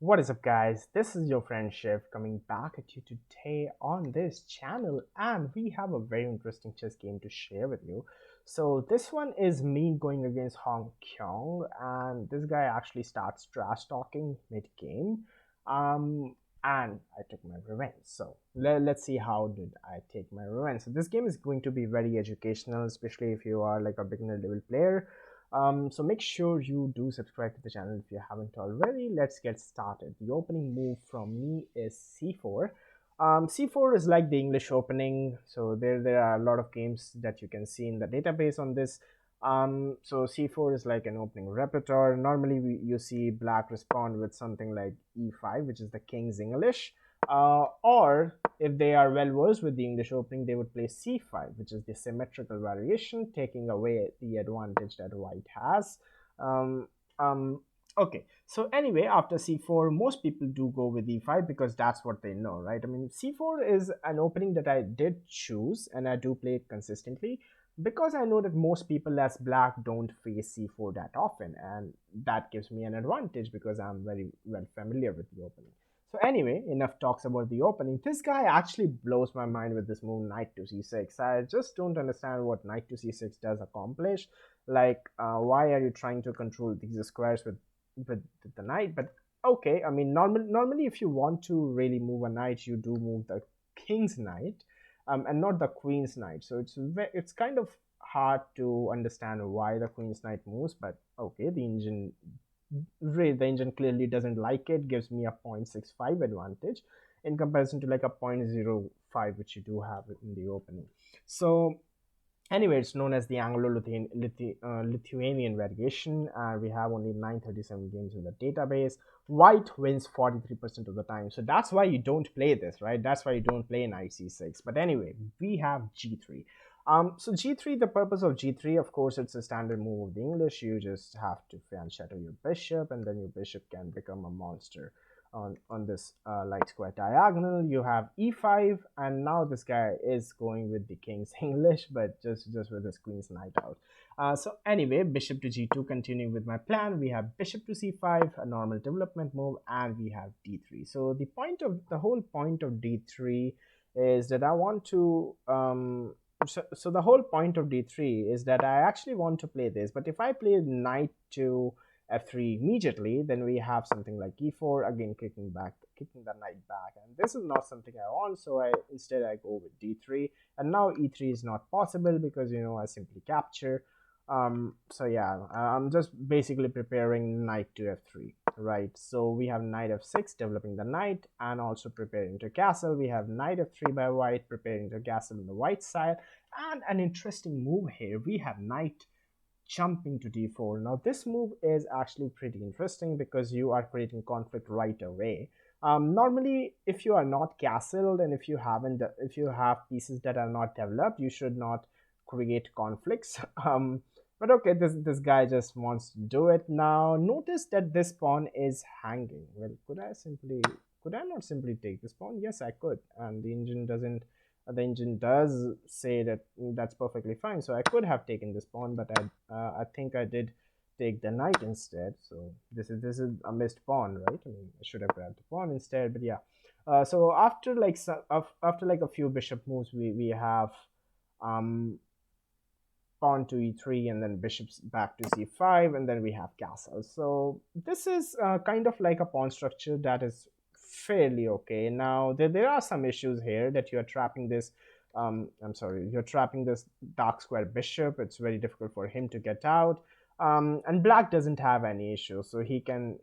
What is up, guys? This is your friend Shiv coming back at you today on this channel, and we have a very interesting chess game to share with you. So, this one is me going against Hong Kyong, and this guy actually starts trash talking mid game. Um, and I took my revenge. So, let's see how did I take my revenge. So, this game is going to be very educational, especially if you are like a beginner level player. So make sure you do subscribe to the channel if you haven't already. Let's get started. The opening move from me is c4. C4 is like the English opening, so there are a lot of games that you can see in the database on this. So c4 is like an opening repertoire. Normally you see black respond with something like e5, which is the king's English, or if they are well versed with the English opening, they would play c5, which is the symmetrical variation, taking away the advantage that white has. Um, um, okay, so anyway, after c4, most people do go with e5 because that's what they know, right? I mean, c4 is an opening that I did choose and I do play it consistently because I know that most people as black don't face c4 that often, and that gives me an advantage because I'm very well familiar with the opening. So anyway, enough talks about the opening. This guy actually blows my mind with this move knight to c6. I just don't understand what knight to c6 does accomplish. Like, why are you trying to control these squares with the knight? But okay, I mean, normally if you want to really move a knight, you do move the king's knight, and not the queen's knight. So it's kind of hard to understand why the queen's knight moves. But okay, the engine clearly doesn't like it, gives me a 0.65 advantage in comparison to like a 0.05 which you do have in the opening. So anyway, it's known as the Anglo-Lithuanian variation. We have only 937 games in the database. White wins 43% of the time, so that's why you don't play this, right? That's why you don't play knight c6. But anyway, we have g3. So g3, the purpose of g3, of course, it's a standard move of the English. You just have to fan shadow your bishop, and then your bishop can become a monster on this light square diagonal. You have e5, and now this guy is going with the king's English, but just with his queen's knight out. So anyway, bishop to g2, continuing with my plan, we have bishop to c5, a normal development move, and we have d3. So the whole point of d3 is that I want to so the whole point of d3 is that I actually want to play this, but if I play knight to f3 immediately, then we have something like e4, again kicking the knight back, and this is not something I want. So instead I go with d3, and now e3 is not possible because I simply capture. So yeah, I'm just basically preparing knight to f3, right? So we have knight f6, developing the knight, and also preparing to castle. We have knight f3 by white, preparing to castle on the white side, and an interesting move here, we have knight jumping to d4. Now this move is actually pretty interesting because you are creating conflict right away. Normally, if you are not castled and if you have pieces that are not developed, you should not create conflicts. But okay, this guy just wants to do it. Now notice that this pawn is hanging. Well, could I not simply take this pawn? Yes, I could, and the engine does say that that's perfectly fine. So I could have taken this pawn, but I think I did take the knight instead. So this is a missed pawn, right? I mean, I should have grabbed the pawn instead, but yeah. So after like a few bishop moves, we have um pawn to e3, and then bishops back to c5, and then we have castle. So this is kind of like a pawn structure that is fairly okay. Now there are some issues here that you are trapping this. I'm sorry, you're trapping this dark square bishop. It's very difficult for him to get out. And black doesn't have any issues, so he can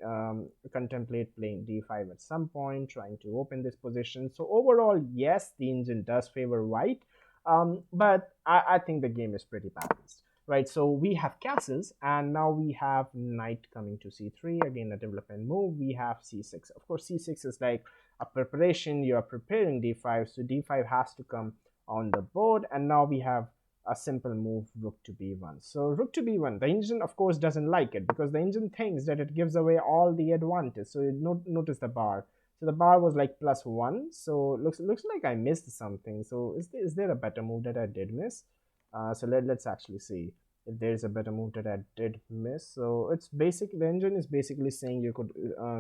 contemplate playing d5 at some point, trying to open this position. So overall, yes, the engine does favor white, but I think the game is pretty balanced, right? So we have castles, and now we have knight coming to c3, again a development move. We have c6. Of course, c6 is like a preparation. You are preparing d5, so d5 has to come on the board, and now we have a simple move, rook to b1. So rook to b1, the engine of course doesn't like it because the engine thinks that it gives away all the advantage. So you notice the bar. So the bar was like +1. So looks like I missed something. So is there a better move that I did miss? So let's actually see. if there's a better move that I did miss. So it's basic. The engine is basically saying you could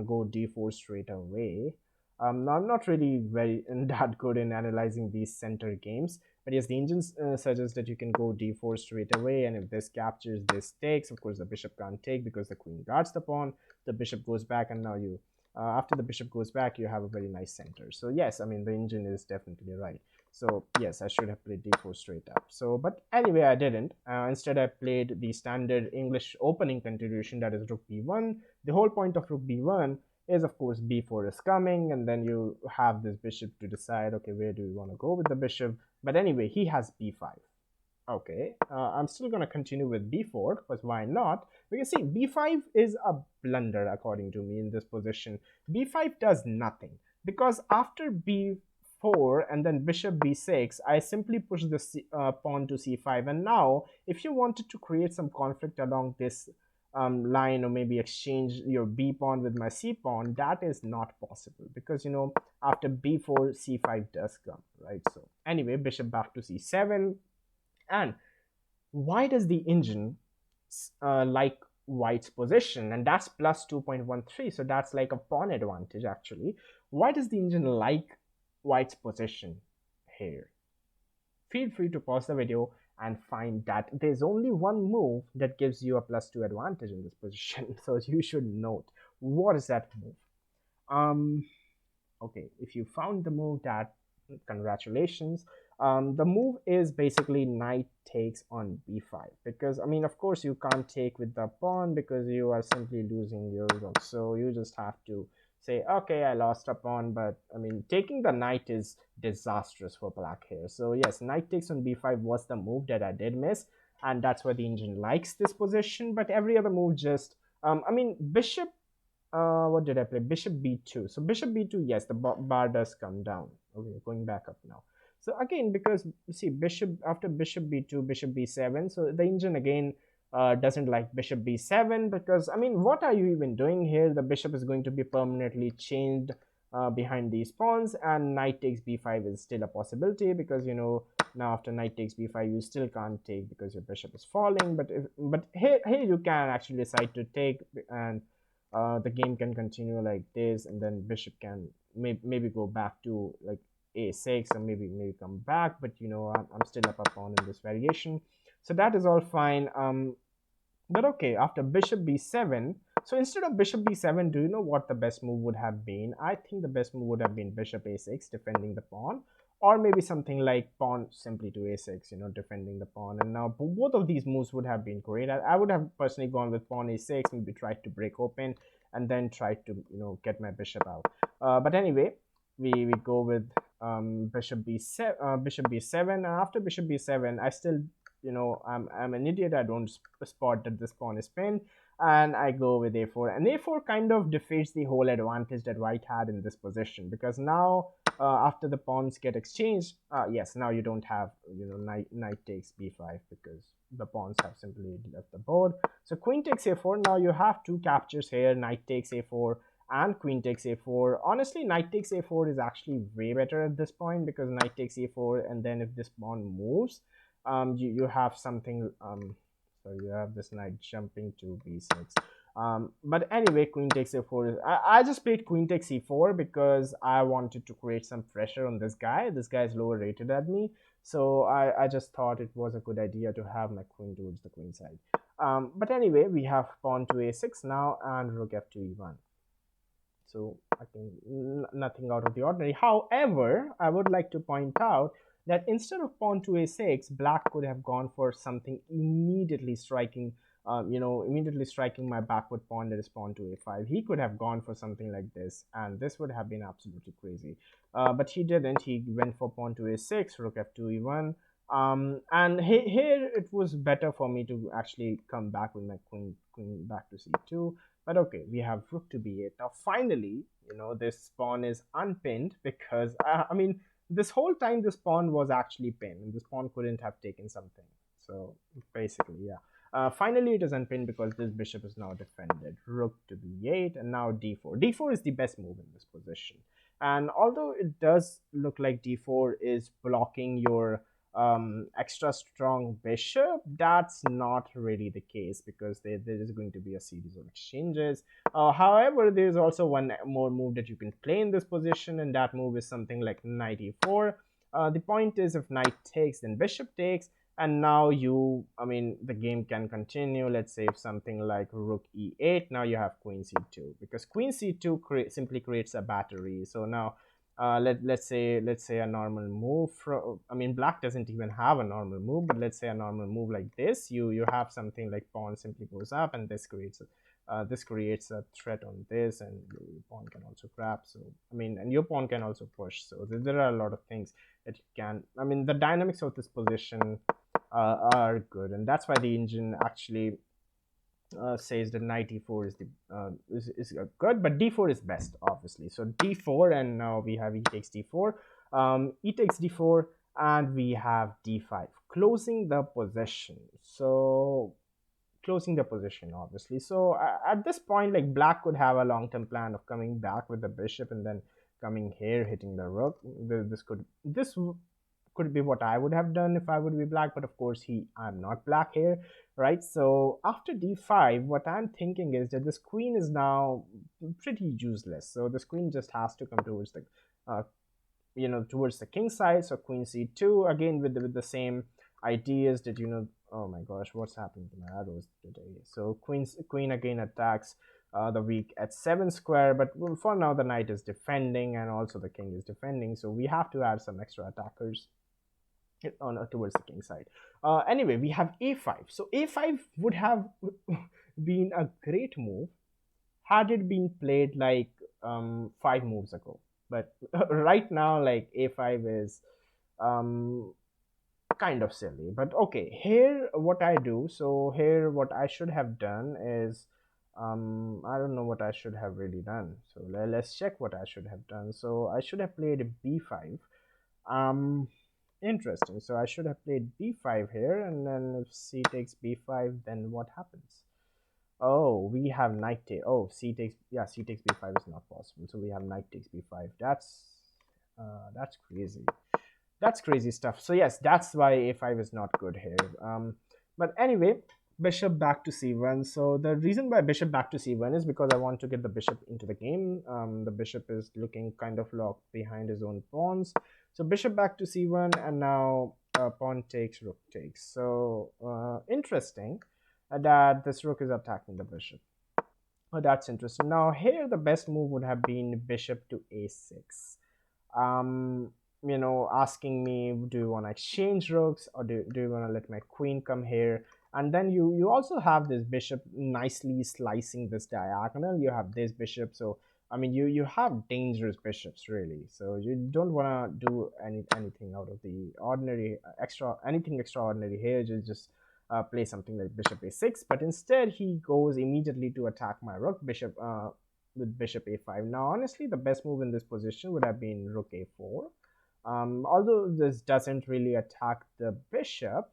go d4 straight away. Now I'm not really very that good in analyzing these center games, but yes, the engine suggests that you can go d4 straight away, and if this captures, this takes. Of course, the bishop can't take because the queen guards the pawn. The bishop goes back, and now you, after the bishop goes back, you have a very nice center. So yes, I mean the engine is definitely right. So yes, I should have played d4 straight up. So, but anyway, I didn't. Instead, I played the standard English opening continuation, that is rook b1. The whole point of rook b1 is, of course, b4 is coming, and then you have this bishop to decide, okay, where do you want to go with the bishop? But anyway, he has b5. Okay, I'm still going to continue with b4 because why not? Because see, b5 is a blunder according to me in this position. b5 does nothing because after b4 and then bishop b6, I simply push the pawn to c5. And now, if you wanted to create some conflict along this line, or maybe exchange your b pawn with my c pawn, that is not possible because after b4 c5 does come, right? So anyway, bishop back to c7. And why does the engine like white's position? And that's plus 2.13, so that's like a pawn advantage actually. Why does the engine like white's position here? Feel free to pause the video and find that there's only one move that gives you a +2 advantage in this position. So you should note, what is that move? Okay, if you found the move, that congratulations. The move is basically knight takes on b5, because I mean, of course, you can't take with the pawn because you are simply losing your rook. So you just have to say, okay, I lost a pawn, but I mean, taking the knight is disastrous for black here. So yes, knight takes on b5 was the move that I did miss, and that's why the engine likes this position. But every other move just I mean, bishop, what did I play? Bishop b2. So bishop b2, yes, the bar does come down. Okay, going back up now. So again, because see, bishop, after bishop b2, bishop b7, so the engine again doesn't like bishop b7, because I mean, what are you even doing here? The bishop is going to be permanently chained behind these pawns, and knight takes b5 is still a possibility, because now after knight takes b5 you still can't take because your bishop is falling. But here you can actually decide to take, and the game can continue like this, and then bishop can maybe go back to like a6, or maybe come back. But I'm still up a pawn in this variation, so that is all fine. But okay, after bishop b7, so instead of bishop b7, do you know what the best move would have been? I think the best move would have been bishop a6, defending the pawn, or maybe something like pawn simply to a6, defending the pawn. And now both of these moves would have been great. I would have personally gone with pawn a6, maybe tried to break open, and then tried to get my bishop out. But anyway, we go with bishop b7, and after bishop b7, I still, I'm an idiot. I don't spot that this pawn is pinned, and I go with a4. And a4 kind of defeats the whole advantage that white had in this position, because now after the pawns get exchanged, yes, now you don't have knight takes b5, because the pawns have simply left the board. So queen takes a4. Now you have two captures here: knight takes a4 and queen takes a4. Honestly, knight takes a4 is actually way better at this point, because knight takes a4, and then if this pawn moves, you have something, so you have this knight jumping to b6. But anyway, queen takes a4 is, I just played queen takes e4 because I wanted to create some pressure on this guy. This guy is lower rated at me, so I just thought it was a good idea to have my queen towards the queen side. But anyway, we have pawn to a6 now, and rook f2 e1. So I think nothing out of the ordinary. However, I would like to point out that instead of pawn to a6, black could have gone for something immediately striking, immediately striking my backward pawn, that is pawn to a5. He could have gone for something like this, and this would have been absolutely crazy. But he didn't. He went for pawn to a6, rook f2 e1. And here it was better for me to actually come back with my queen back to c2. But okay, we have rook to b8. Now finally, this pawn is unpinned, because I mean, this whole time this pawn was actually pinned, and this pawn couldn't have taken something. So basically, yeah. Finally, it is unpinned because this bishop is now defended. Rook to b8, and now d4. d4 is the best move in this position. And although it does look like d4 is blocking your extra strong bishop. That's not really the case because there is going to be a series of exchanges. However, there's also one more move that you can play in this position, and that move is something like knight e4. The point is, if knight takes, then bishop takes, and now I mean, the game can continue. Let's say if something like rook e8, now you have queen c2, because queen c2 simply creates a battery. So now let's say a normal move from, I mean, black doesn't even have a normal move, but let's say a normal move like this, you have something like pawn simply goes up, and this creates a threat on this, and your pawn can also grab. So I mean, and your pawn can also push. So there are a lot of things that you can, I mean, the dynamics of this position are good, and that's why the engine actually says that knight e4 is good, but d4 is best, obviously. So d4, and now we have e takes d4, e takes d4, and we have d5, closing the position. So closing the position, obviously. So at this point, like, black could have a long-term plan of coming back with the bishop and then coming here, hitting the rook. This could be what I would have done if I would be black, but of course I'm not black here, right? So after d5, what I'm thinking is that this queen is now pretty useless. So this queen just has to come towards the uh, towards the king side. So queen c2 again with the same ideas that, oh my gosh, what's happening to my arrows today? So queen again attacks the weak at 7 square, but for now the knight is defending and also the king is defending, so we have to add some extra attackers on towards the king side. Anyway, we have a5. So a5 would have been a great move had it been played like 5 moves ago. But right now, like, a5 is um, kind of silly. But okay, here what I do. So here what I should have done is I don't know what I should have really done. So let's check what I should have done. So I should have played b5. Um, Interesting. So I should have played b5 here, and then if c takes b5, then what happens? Oh, we have knight take. Oh, c takes. Yeah, c takes b5 is not possible. So we have knight takes b5. That's crazy. That's crazy stuff. So yes, that's why a5 is not good here. But anyway, bishop back to c1. So the reason why bishop back to c1 is because I want to get the bishop into the game. The bishop is looking kind of locked behind his own pawns. So bishop back to c1, and now pawn takes, rook takes. So interesting that this rook is attacking the bishop. Oh, that's interesting. Now here the best move would have been bishop to a6. Um, asking me, do you want to exchange rooks, or do you want to let my queen come here? And then you also have this bishop nicely slicing this diagonal. You have this bishop, so I mean, you have dangerous bishops, really. So you don't want to do anything out of the ordinary, anything extraordinary here. Just play something like bishop a6, but instead he goes immediately to attack my rook, bishop with bishop a5. Now, honestly, the best move in this position would have been rook a4. Although this doesn't really attack the bishop,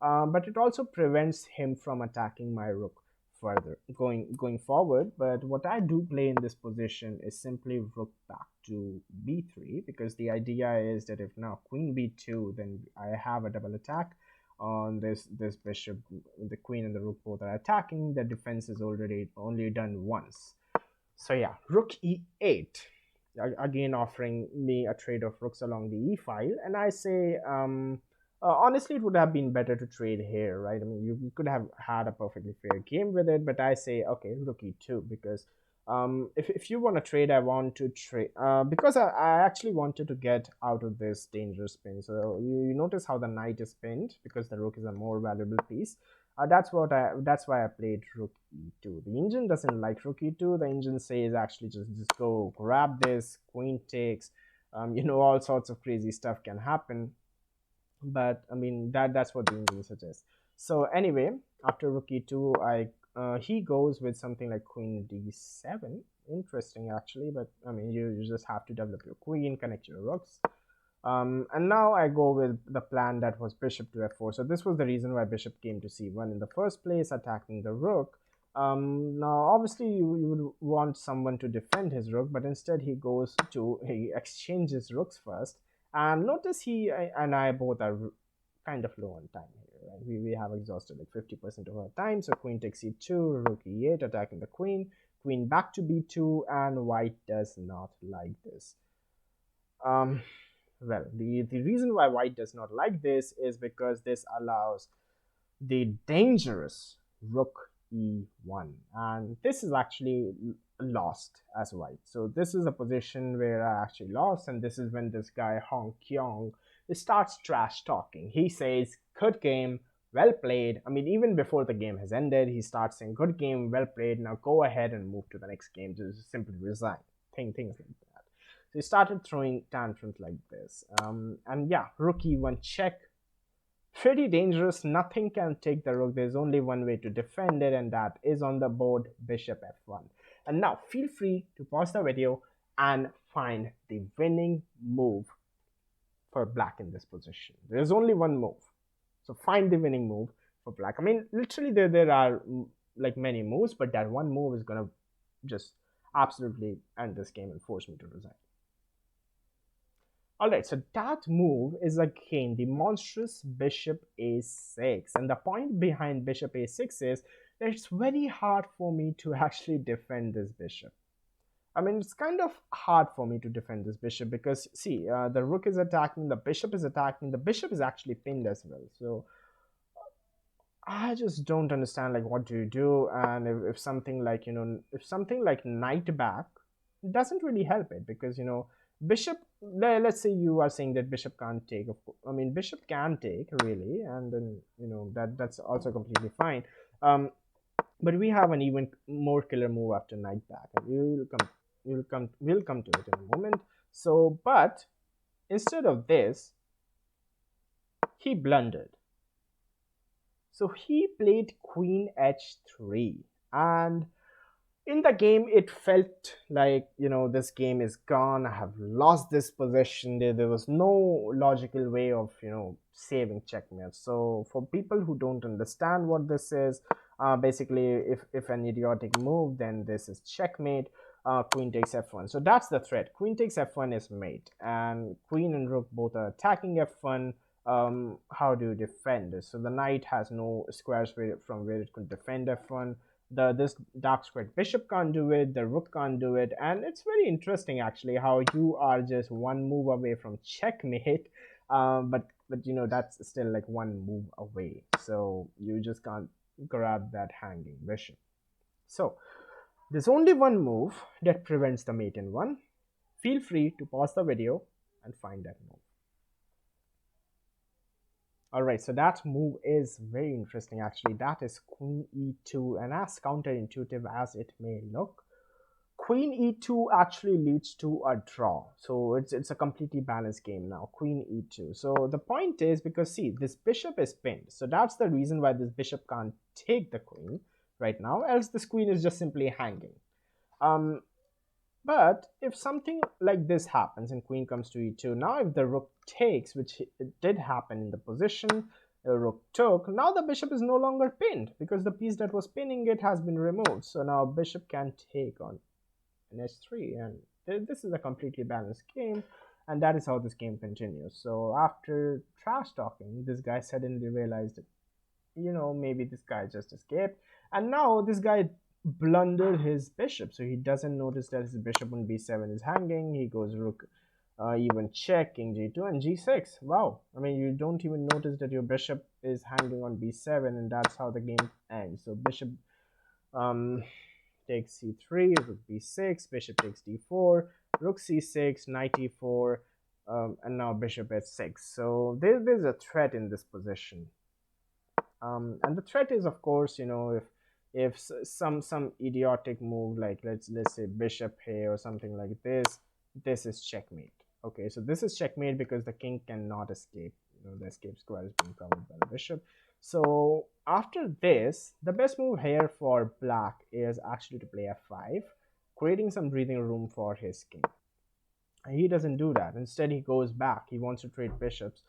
but it also prevents him from attacking my rook further going forward. But what I do play in this position is simply rook back to b3, because the idea is that if now queen b2, then I have a double attack on this bishop. The queen and the rook both are attacking. The defense is already only done once. So yeah, rook e8, again offering me a trade of rooks along the e file, and I say, honestly, it would have been better to trade here, right? I mean, you could have had a perfectly fair game with it, but I say, okay, rook e2, because if you want to trade, I want to trade because I actually wanted to get out of this dangerous spin. So you notice how the knight is pinned because the rook is a more valuable piece. That's why I played rook e2. The engine doesn't like rook e2. The engine says actually just go grab this, queen takes, all sorts of crazy stuff can happen. But I mean, that's what the engine suggests. So anyway, after rook e2, he goes with something like queen d7. Interesting, actually, but I mean, you just have to develop your queen, connect your rooks. And now I go with the plan that was bishop to f4. So this was the reason why bishop came to c1 in the first place, attacking the rook. Now, obviously, you would want someone to defend his rook, but instead he exchanges rooks first. And notice he and I both are kind of low on time here, right? We have exhausted like 50% of our time. So queen takes e2, rook e8, attacking the queen. Queen back to b2, and white does not like this. Um, well, the reason why white does not like this is because this allows the dangerous rook e1, and this is actually lost as white. So this is a position where I actually lost, and this is when this guy Hong Kyong starts trash talking. He says, "Good game, well played." I mean, even before the game has ended, he starts saying, "Good game, well played. Now go ahead and move to the next game. Just simply resign." Things like that. So he started throwing tantrums like this. And yeah, rook e1 check, pretty dangerous. Nothing can take the rook. There's only one way to defend it, and that is on the board, bishop f1. And now feel free to pause the video and find the winning move for black in this position. There's only one move, so find the winning move for black. I mean, literally there are like many moves, but that one move is gonna just absolutely end this game and force me to resign. Alright, so that move is again the monstrous bishop a6. And the point behind bishop a6 is that it's very hard for me to actually defend this bishop. I mean, it's kind of hard for me to defend this bishop because, see, the rook is attacking, the bishop is attacking, the bishop is actually pinned as well. So I just don't understand, like, what do you do? And if something like, if something like knight back, it doesn't really help it because, bishop, let's say you are saying that bishop can't take. I mean, bishop can take, really, and then, that's also completely fine. But we have an even more killer move after knight back, and we'll come to it in a moment. So, but instead of this, he blundered. So he played queen h3, and in the game it felt like, this game is gone. I have lost this possession. There was no logical way of, saving checkmate. So for people who don't understand what this is, basically if an idiotic move, then this is checkmate. Queen takes f1. So that's the threat. Queen takes f1 is mate, and queen and rook both are attacking f1. How do you defend this? So the knight has no squares from where it could defend f1. This dark squared bishop can't do it, the rook can't do it, and it's very interesting actually how you are just one move away from checkmate, but that's still like one move away, so you just can't grab that hanging bishop. So there's only one move that prevents the mate in one. Feel free to pause the video and find that move. Alright, so that move is very interesting actually. That is queen e2, and as counterintuitive as it may look, queen e2 actually leads to a draw. So it's a completely balanced game now, queen e2. So the point is, because see, this bishop is pinned, so that's the reason why this bishop can't take the queen right now, else this queen is just simply hanging. But if something like this happens and queen comes to e2, now if the rook takes, which it did happen in the position, the rook took, now the bishop is no longer pinned because the piece that was pinning it has been removed. So now bishop can take on an h3, and this is a completely balanced game, and that is how this game continues. So after trash talking, this guy suddenly realized that, maybe this guy just escaped, and now this guy blundered his bishop, so he doesn't notice that his bishop on b7 is hanging. He goes rook even check, king g2, and g6. Wow, I mean, you don't even notice that your bishop is hanging on b7, and that's how the game ends. So bishop takes c3, rook b6, bishop takes d4, rook c6, knight e4, and now bishop h6. So there's a threat in this position, and the threat is, of course, if some idiotic move, like let's say bishop here or something like this is checkmate. Okay, so this is checkmate because the king cannot escape. The escape square is being covered by the bishop. So after this, the best move here for black is actually to play f5, creating some breathing room for his king. And he doesn't do that. Instead, he goes back. He wants to trade bishops,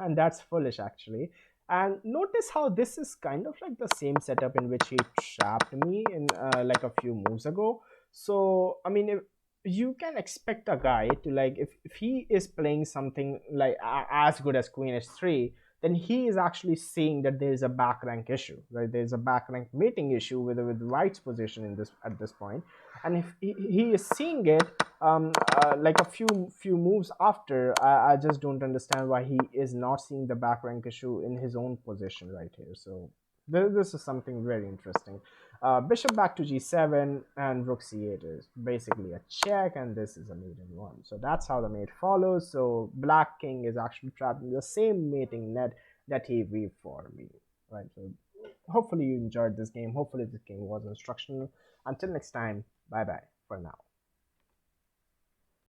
and that's foolish actually. And notice how this is kind of like the same setup in which he trapped me in like a few moves ago. So I mean, if you can expect a guy to, like, if he is playing something like as good as queen h3, then he is actually seeing that there is a back rank issue, right? There's a back rank mating issue with white's position in this at this point, and if he is seeing it like a few moves after, I just don't understand why he is not seeing the back rank issue in his own position right here. So this is something very interesting. Bishop back to g7 and rook c8 is basically a check, and this is a mate in one. So that's how the mate follows. So black king is actually trapped in the same mating net that he weaved for me, right? So hopefully you enjoyed this game. Hopefully this game was instructional. Until next time, bye bye for now.